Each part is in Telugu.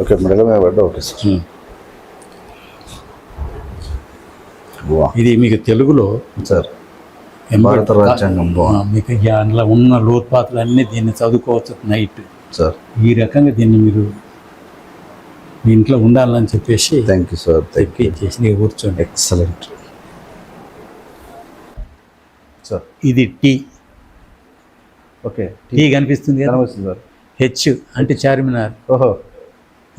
ఓకే మెడల మీద పడ్డా. Okay sir. ఇది మీకు తెలుగులో సార్ భారత రాజ్యాంగం మీకు అందులో ఉన్న లోతుపాతులు అన్నీ దీన్ని చదువుకోవచ్చు నైట్ సార్. ఈ రకంగా దీన్ని మీరు మీ ఇంట్లో ఉండాలని చెప్పేసి థ్యాంక్ యూ సార్. చేసి నీకు కూర్చోండి. Excellent sir. ఇది టీ. ఓకే టీ కనిపిస్తుంది కదా, సార్. హెచ్ అంటే చార్మినార్. ఓహో.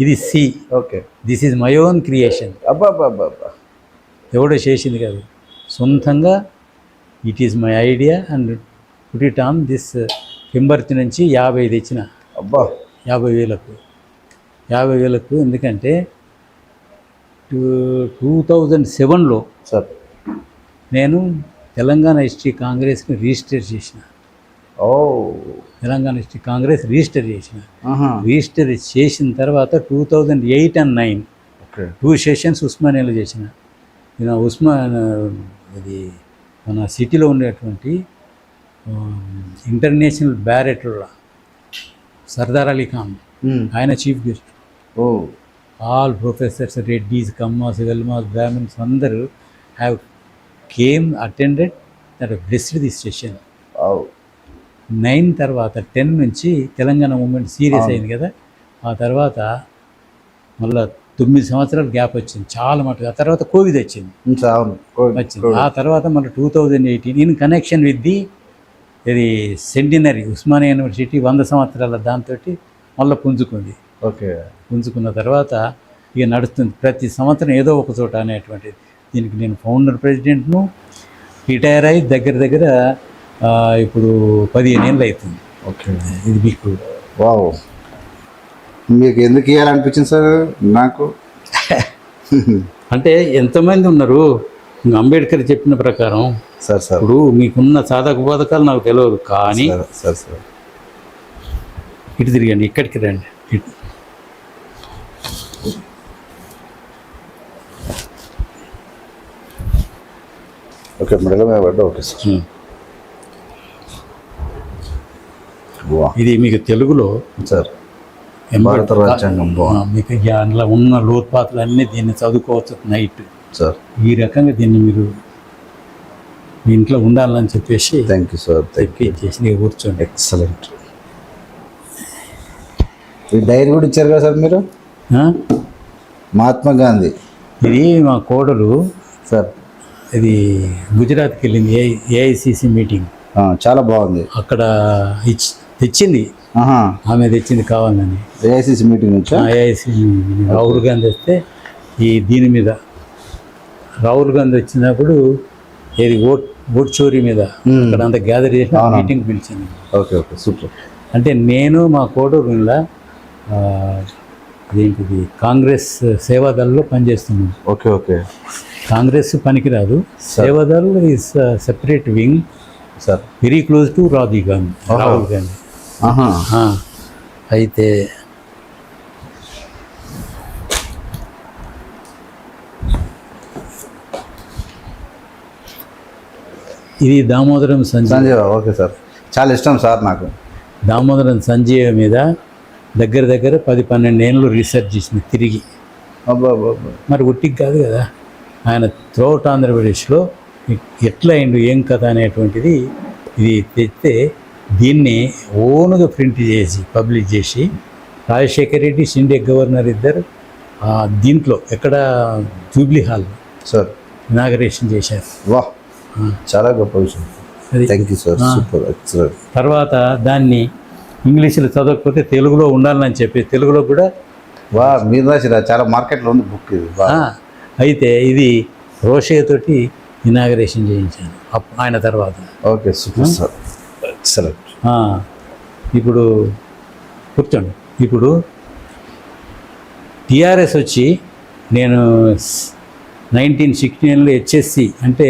ఇది C. Okay. This is my own creation. అబ్బా అబ్బా అబ్బా అబ్బా. ఎవడో చేసింది కాదు, సొంతంగా. It is my idea and put it on this. కింబర్తి నుంచి 50 తెచ్చిన. అబ్బా. 50,000కు ఎందుకంటే 2007లో సార్ నేను తెలంగాణ హిస్టరీ కాంగ్రెస్ని రిజిస్టర్ చేసిన. ఓ. తెలంగాణ హిస్టరీ కాంగ్రెస్ రిజిస్టర్ చేసిన. ఆహా. రిజిస్టర్ చేసిన తర్వాత 2008 and 2009 ఓకే 2 సెషన్స్ ఉస్మానియాలో చేసిన. నేను ఇది మన సిటీలో ఉండేటువంటి ఇంటర్నేషనల్ బ్యారెటర్ సర్దార్ అలీ ఖాన్, ఆయన చీఫ్ గెస్ట్. ఓ. All professors, Reddys, Kammas, Velmas, Brahmins అందరూ have came attended that blessed this session. 9 తర్వాత 10 నుంచి తెలంగాణ మూమెంట్ సీరియస్ అయింది కదా, ఆ తర్వాత మళ్ళీ 9 సంవత్సరాలు గ్యాప్ వచ్చింది చాలా మటుకు. ఆ తర్వాత కోవిడ్ వచ్చింది. ఆ తర్వాత మళ్ళీ 2018 ఇన్ కనెక్షన్ విత్ ది ఇది సెంటినరీ ఉస్మానియా యూనివర్సిటీ 100 సంవత్సరాల దాంతో మళ్ళీ పుంజుకుంది. ఓకే. పుంజుకున్న తర్వాత ఇక నడుస్తుంది ప్రతి సంవత్సరం ఏదో ఒక చోట అనేటువంటిది. దీనికి నేను ఫౌండర్ ప్రెసిడెంట్ను. రిటైర్ అయ్యి దగ్గర ఇప్పుడు 15 ఏళ్ళు అవుతుంది. ఓకే. ఇది మీకు వావ్. మీకు ఎందుకు ఇవ్వాలనిపించింది సార్? నాకు అంటే ఎంతమంది ఉన్నారు, అంబేద్కర్ చెప్పిన ప్రకారం సార్. ఇప్పుడు మీకున్న సాధక బాధకాలు నాకు తెలియదు, కానీ సార్ ఇటు తిరిగండి, ఇక్కడికి రండి. ఇటు ఓకే మెడల మీద పడ్డా. Okay sir. ఇది మీకు తెలుగులో సార్ భారత రాజ్యాంగం మీకు అందులో ఉన్న లోతుపాతులు అన్నీ దీన్ని చదువుకోవచ్చు నైట్ సార్. ఈ రకంగా దీన్ని మీరు మీ ఇంట్లో ఉండాలని చెప్పేసి థ్యాంక్ యూ సార్. చేసి నీకు కూర్చోండి. ఎక్సలెంట్. ఈ డైరీ కూడా ఇచ్చారు కదా సార్ మీరు, మహాత్మా గాంధీ. ఇది మా కోడలు సార్. ఇది గుజరాత్కి వెళ్ళింది, ఏఐసిసి మీటింగ్. చాలా బాగుంది. అక్కడ తెచ్చింది, ఆమె తెచ్చింది కావాలని. ఏఐసిసి మీటింగ్ నుంచి ఏఐసిసి రాహుల్ గాంధీ వస్తే ఈ దీని మీద రాహుల్ గాంధీ వచ్చినప్పుడు ఏది ఓట్ చోరీ మీద అక్కడ అంతా గ్యాదర్ చేసి మీటింగ్ పిలిచింది. Okay okay super. అంటే నేను మా కోడూరులో అదేంటిది కాంగ్రెస్ సేవాదళలో పనిచేస్తున్నాను. Okay okay. కాంగ్రెస్ పనికిరాదు, Seva Dal is separate wing sir. Very close to Rahul Gandhi. అయితే ఇది దామోదరం సంజీవ. ఓకే సార్, చాలా ఇష్టం సార్ నాకు. దామోదరం సంజీవ మీద దగ్గర 10-12 ఏళ్ళు రీసెర్చ్ చేసింది తిరిగి. మరి ఉట్టికి కాదు కదా, ఆయన త్రూఅవుట్ ఆంధ్రప్రదేశ్లో ఎట్లా అయిండు ఏం కథ అనేటువంటిది ఇది తెస్తే దీన్ని ఓన్గా ప్రింట్ చేసి పబ్లిష్ చేసి రాజశేఖర్ రెడ్డి, షిండే గవర్నర్ ఇద్దరు దీంట్లో ఎక్కడ జూబ్లీ హాల్ సార్ ఇనాగరేషన్ చేశారు. వాహ్, చాలా గొప్ప విషయం. Thank you sir. Super excellent. తర్వాత దాన్ని ఇంగ్లీష్లో చదవకపోతే తెలుగులో ఉండాలని చెప్పి తెలుగులో కూడా మీరు రాసిరా, చాలా మార్కెట్లో ఉంది బుక్ ఇది. అయితే ఇది రోషయ్యతోటి ఇనాగరేషన్ చేయించాను ఆయన తర్వాత. Okay super sir excellent. ఇప్పుడు కూర్చోండి. ఇప్పుడు టీఆర్ఎస్ వచ్చి నేను 1969లో హెచ్ఎస్సి అంటే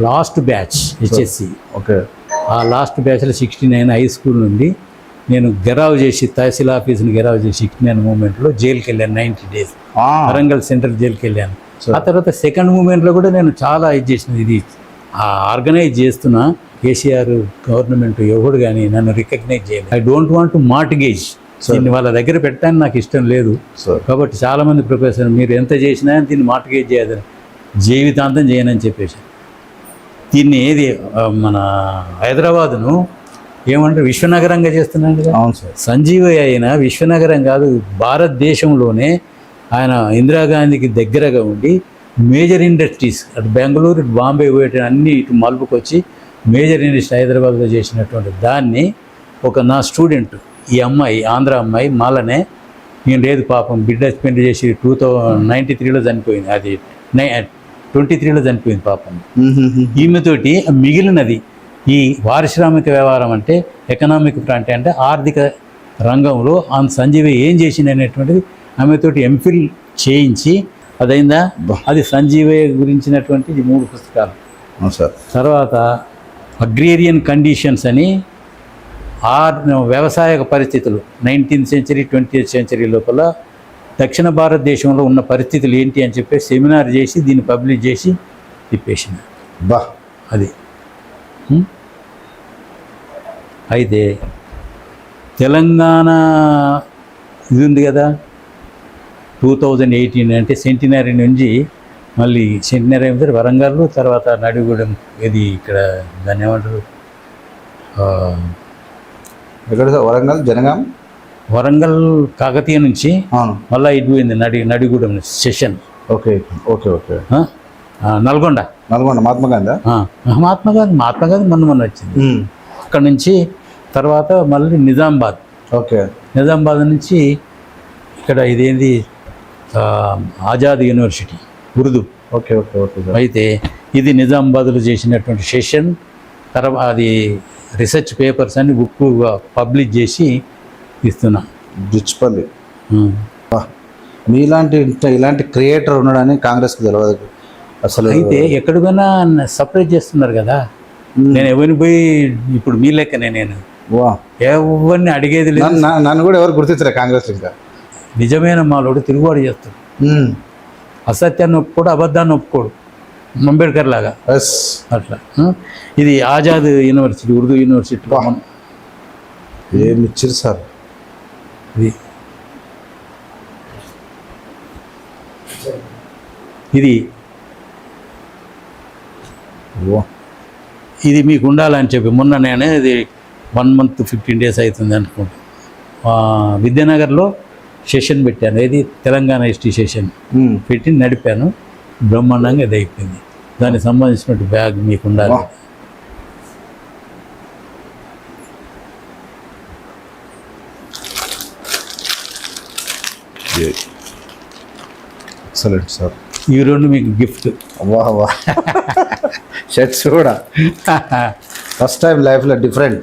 లాస్ట్ బ్యాచ్ హెచ్ఎస్సి. ఓకే. ఆ లాస్ట్ బ్యాచ్లో 69 హై స్కూల్ నుండి నేను గెరావ్ చేసి తహసీల్ ఆఫీస్ని గెరావ్ చేసి 69 మూమెంట్లో జైలుకి వెళ్ళాను 90 days. వరంగల్ సెంట్రల్ జైలుకి వెళ్ళాను. ఆ తర్వాత సెకండ్ మూమెంట్లో కూడా నేను చాలా ఇది చేసిన, ఇది ఆర్గనైజ్ చేస్తున్నా. కేసీఆర్ గవర్నమెంట్ ఎవడు కానీ నన్ను రికగ్నైజ్ చేయలేదు. I don't want to mortgage దీన్ని వాళ్ళ దగ్గర పెట్టడానికి నాకు ఇష్టం లేదు. సార్ కాబట్టి చాలామంది ప్రొఫెసర్ మీరు ఎంత చేసినా దీన్ని మార్టిగేజ్ చేయదని, జీవితాంతం చేయనని చెప్పేసి దీన్ని ఏది మన హైదరాబాదును ఏమంటారు విశ్వనగరంగా చేస్తున్నాడు. అవును సార్. సంజీవయ్య అయినా విశ్వనగరం కాదు, భారతదేశంలోనే ఆయన ఇందిరాగాంధీకి దగ్గరగా ఉండి మేజర్ ఇండస్ట్రీస్ అటు బెంగళూరు ఇటు బాంబే పోయేట అన్ని ఇటు మలుపుకొచ్చి మేజర్ ఇండస్ట్రీ హైదరాబాద్లో చేసినటువంటి దాన్ని నా స్టూడెంట్ ఈ అమ్మాయి ఆంధ్ర అమ్మాయి మాలనే, నేను లేదు పాపం బిడ్డ స్పెండ్ చేసి 1993లో చనిపోయింది, అది 23లో చనిపోయింది పాపం. ఈమెతోటి మిగిలినది ఈ పారిశ్రామిక వ్యవహారం అంటే ఎకనామిక్ ఫ్రంట్ అంటే ఆర్థిక రంగంలో ఆమె సంజీవయ్య ఏం చేసింది అనేటువంటిది ఆమెతోటి ఎంఫిల్ చేయించి అదైందా. అది సంజీవయ్య గురించినటువంటి 3 పుస్తకాలు. సార్ తర్వాత అగ్రేరియన్ కండిషన్స్ అని వ్యవసాయ పరిస్థితులు 19th century 20th century లోపల దక్షిణ భారతదేశంలో ఉన్న పరిస్థితులు ఏంటి అని చెప్పి సెమినార్ చేసి దీన్ని పబ్లిష్ చేసి తిప్పేసిన బా అది. అయితే తెలంగాణ ఇది ఉంది కదా 2018 అంటే సెంటినరీ నుంచి మళ్ళీ సెంటినరీ అయిపోతే వరంగల్, తర్వాత నడిగూడెం, ఇది ఇక్కడ దాన్ని ఏమంటారు ఎక్కడ సార్? వరంగల్ జనగాం, వరంగల్ కాకతీయ నుంచి మళ్ళీ ఇటు పోయింది Nadigudem session. Okay okay okay. Nalgonda Mahatma Gandhi Mahatma Gandhi మొన్న వచ్చింది. అక్కడ నుంచి తర్వాత మళ్ళీ నిజామాబాద్. ఓకే. నిజామాబాద్ నుంచి ఇక్కడ ఇదేంది Azad university Urdu. Okay okay okay. అయితే ఇది నిజామాబాద్లో చేసినటువంటి సెషన్. తర్వాత అది రీసెర్చ్ పేపర్స్ అన్ని బుక్గా పబ్లిష్ చేసి ఇస్తున్నా. రిచ్పల్లి మీలాంటి ఇలాంటి క్రియేటర్ ఉన్నాడని కాంగ్రెస్కి తెలియదు అసలు. అయితే ఎక్కడికైనా సపరేట్ చేస్తున్నారు కదా. నేను ఎవరిని పోయి ఇప్పుడు మీ లెక్కనే నేను ఎవరిని అడిగేది లేదు. నన్ను కూడా ఎవరు గుర్తించలే కాంగ్రెస్. ఇంకా నిజమైన మాలోడు తిరుగుబాటు చేస్తాడు. అసత్యాన్ని ఒప్పుకోడు, అబద్ధాన్ని ఒప్పుకోడు, అంబేద్కర్ లాగా అట్లా. ఇది ఆజాద్ యూనివర్సిటీ ఉర్దూ యూనివర్సిటీ. ఏమి ఇచ్చారు సార్? ఇది మీకు ఉండాలని చెప్పి మొన్న నేను ఇది 1 month 15 days అవుతుంది అనుకుంటా విద్యానగర్లో సెషన్ పెట్టాను. ఇది తెలంగాణ హిస్టరీ సెషన్ పెట్టి నడిపాను. బ్రహ్మాండంగా ఇది అయిపోయింది. దానికి సంబంధించినటువంటి బ్యాగ్ మీకు ఉండాలి. Excellent sir. ఈ 2 మీకు గిఫ్ట్. వా షర్ట్స్ కూడా ఫస్ట్ టైం లైఫ్లో డిఫరెంట్.